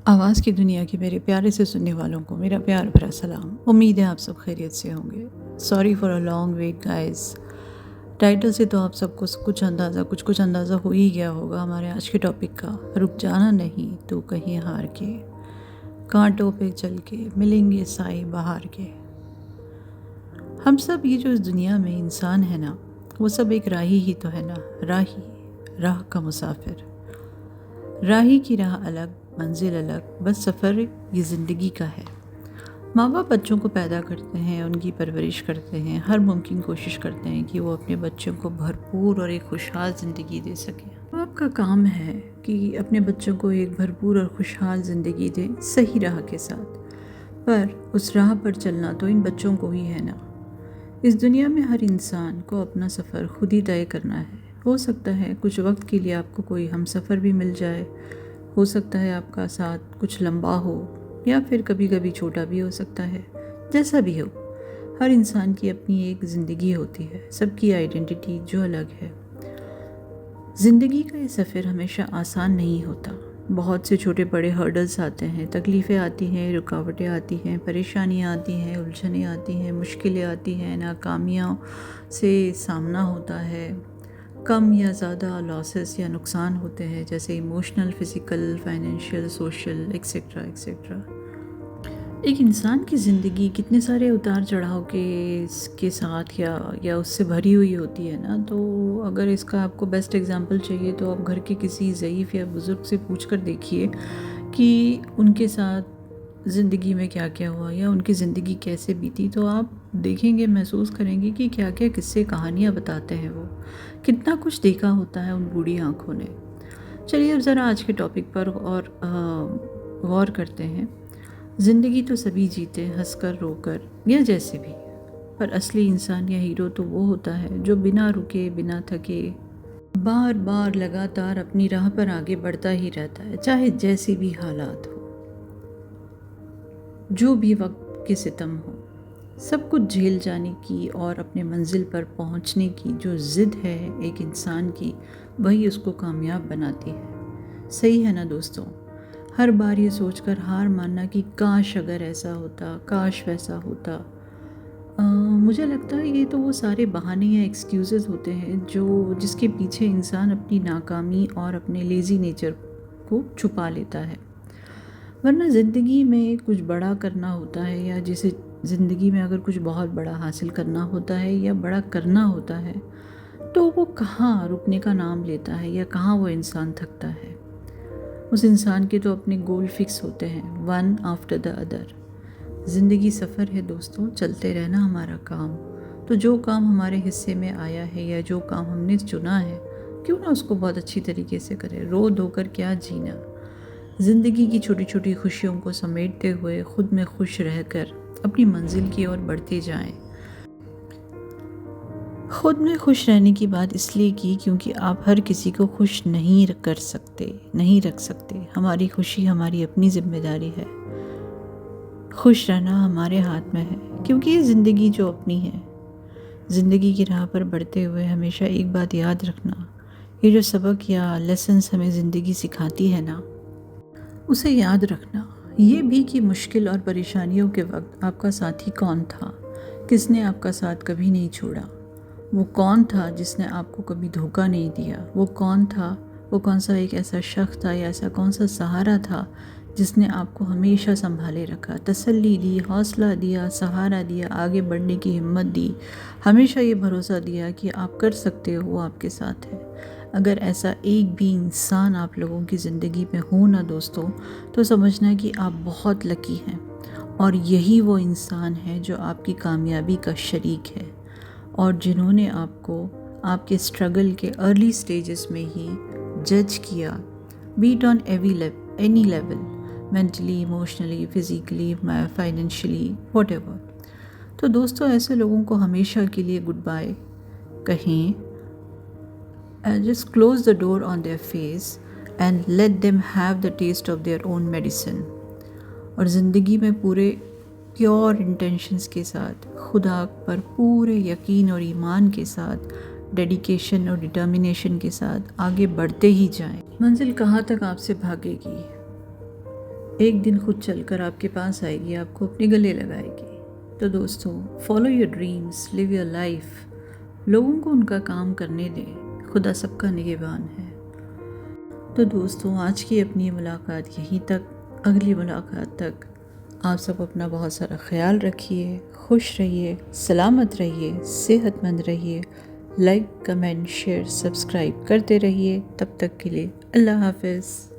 आवाज़ की दुनिया के मेरे प्यारे से सुनने वालों को मेरा प्यार भरा सलाम। उम्मीद है आप सब खैरियत से होंगे। Sorry for a long wait guys. Title से तो आप सबको कुछ अंदाज़ा हो ही गया होगा हमारे आज के टॉपिक का। रुक जाना नहीं तू कहीं हार के, कांटों पे चल के मिलेंगे साए बहार के। हम सब ये जो इस दुनिया में इंसान है ना, वो सब एक राही ही तो है ना। राह का मुसाफिर। राही की राह अलग, मंजिल अलग, बस सफ़र ये ज़िंदगी का है। माँ बाप बच्चों को पैदा करते हैं, उनकी परवरिश करते हैं, हर मुमकिन कोशिश करते हैं कि वो अपने बच्चों को भरपूर और एक खुशहाल ज़िंदगी दे सकें। माँ बाप का काम है कि अपने बच्चों को एक भरपूर और खुशहाल ज़िंदगी दें, सही राह के साथ। पर उस राह पर चलना तो इन बच्चों को ही है ना। इस दुनिया में हर इंसान को अपना सफ़र खुद ही तय करना है। हो सकता है कुछ वक्त के लिए आपको कोई हमसफ़र भी मिल जाए, हो सकता है आपका साथ कुछ लंबा हो या फिर कभी कभी छोटा भी हो सकता है। जैसा भी हो, हर इंसान की अपनी एक ज़िंदगी होती है, सबकी आइडेंटिटी जो अलग है। ज़िंदगी का ये सफ़र हमेशा आसान नहीं होता। बहुत से छोटे बड़े हर्डल्स आते हैं, तकलीफ़ें आती हैं, रुकावटें आती हैं, परेशानियाँ आती हैं, उलझनें आती हैं, मुश्किलें आती हैं, नाकामियों से सामना होता है, कम या ज़्यादा लॉसेस या नुकसान होते हैं, जैसे emotional, physical, financial, social, etcetera etcetera. एक इंसान की ज़िंदगी कितने सारे उतार चढ़ाव के साथ या उससे भरी हुई होती है ना। तो अगर इसका आपको बेस्ट एग्जांपल चाहिए तो आप घर के किसी ज़ईफ़ या बुज़ुर्ग से पूछ कर देखिए कि उनके साथ ज़िंदगी में क्या क्या हुआ या उनकी ज़िंदगी कैसे बीती। तो आप देखेंगे, महसूस करेंगे कि क्या क्या किस्से कहानियाँ बताते हैं वो। कितना कुछ देखा होता है उन बूढ़ी आँखों ने। चलिए अब ज़रा आज के टॉपिक पर और गौर करते हैं। ज़िंदगी तो सभी जीते, हंसकर रोकर या जैसे भी, पर असली इंसान या हीरो तो वो होता है जो बिना रुके बिना थके बार बार लगातार अपनी राह पर आगे बढ़ता ही रहता है, चाहे जैसी भी हालात हो, जो भी वक्त के सितम हो। सब कुछ झेल जाने की और अपने मंजिल पर पहुंचने की जो ज़िद है एक इंसान की, वही उसको कामयाब बनाती है। सही है ना दोस्तों। हर बार ये सोचकर हार मानना कि काश अगर ऐसा होता, काश वैसा होता। मुझे लगता है ये तो वो सारे बहाने या एक्सक्यूज़ेस होते हैं जिसके पीछे इंसान अपनी नाकामी और अपने लेज़ी नेचर को छुपा लेता है। वरना ज़िंदगी में कुछ बड़ा करना होता है, या जिसे ज़िंदगी में अगर कुछ बहुत बड़ा हासिल करना होता है या बड़ा करना होता है, तो वो कहाँ रुकने का नाम लेता है या कहाँ वो इंसान थकता है। उस इंसान के तो अपने गोल फिक्स होते हैं, वन आफ्टर द अदर। ज़िंदगी सफ़र है दोस्तों, चलते रहना हमारा काम। तो जो काम हमारे हिस्से में आया है या जो काम हमने चुना है, क्यों ना उसको बहुत अच्छी तरीके से करें। रो धोकर क्या जीना। ज़िंदगी की छोटी छोटी खुशियों को समेटते हुए खुद में खुश रहकर अपनी मंजिल की ओर बढ़ते जाएं। खुद में खुश रहने की बात इसलिए की क्योंकि आप हर किसी को खुश नहीं रख सकते। हमारी खुशी हमारी अपनी जिम्मेदारी है। खुश रहना हमारे हाथ में है, क्योंकि ये ज़िंदगी जो अपनी है। ज़िंदगी की राह पर बढ़ते हुए हमेशा एक बात याद रखना, ये जो सबक या लेसन्स हमें ज़िंदगी सिखाती है ना, उसे याद रखना। ये भी कि मुश्किल और परेशानियों के वक्त आपका साथी कौन था, किसने आपका साथ कभी नहीं छोड़ा। वो कौन था जिसने आपको कभी धोखा नहीं दिया। वो कौन था, वो कौन सा एक ऐसा शख्स था या ऐसा कौन सा सहारा था जिसने आपको हमेशा संभाले रखा, तसल्ली दी, हौसला दिया, सहारा दिया, आगे बढ़ने की हिम्मत दी, हमेशा ये भरोसा दिया कि आप कर सकते हो, वो आपके साथ है। अगर ऐसा एक भी इंसान आप लोगों की ज़िंदगी में हो ना दोस्तों, तो समझना कि आप बहुत लकी हैं, और यही वो इंसान है जो आपकी कामयाबी का शरीक है, और जिन्होंने आपको आपके स्ट्रगल के अर्ली स्टेजेस में ही जज किया, beat on any level, mentally, emotionally, physically, financially, whatever. तो दोस्तों ऐसे लोगों को हमेशा के लिए गुड बाय कहें, and just close the door on their face and let them have the taste of their own medicine। और ज़िंदगी में पूरे प्योर इंटेंशंस के साथ, खुदा पर पूरे यकीन और ईमान के साथ, डेडिकेशन और डिटर्मिनेशन के साथ आगे बढ़ते ही जाएं। मंजिल कहाँ तक आपसे भागेगी, एक दिन खुद चलकर आपके पास आएगी, आपको अपने गले लगाएगी। तो दोस्तों, follow your dreams, live your life. लोगों को उनका काम करने दें, खुदा सबका निगहबान है। तो दोस्तों, आज की अपनी मुलाकात यहीं तक। अगली मुलाकात तक आप सब अपना बहुत सारा ख्याल रखिए, खुश रहिए, सलामत रहिए, सेहतमंद रहिए। लाइक, कमेंट, शेयर, सब्सक्राइब करते रहिए। तब तक के लिए अल्लाह हाफ़िज़।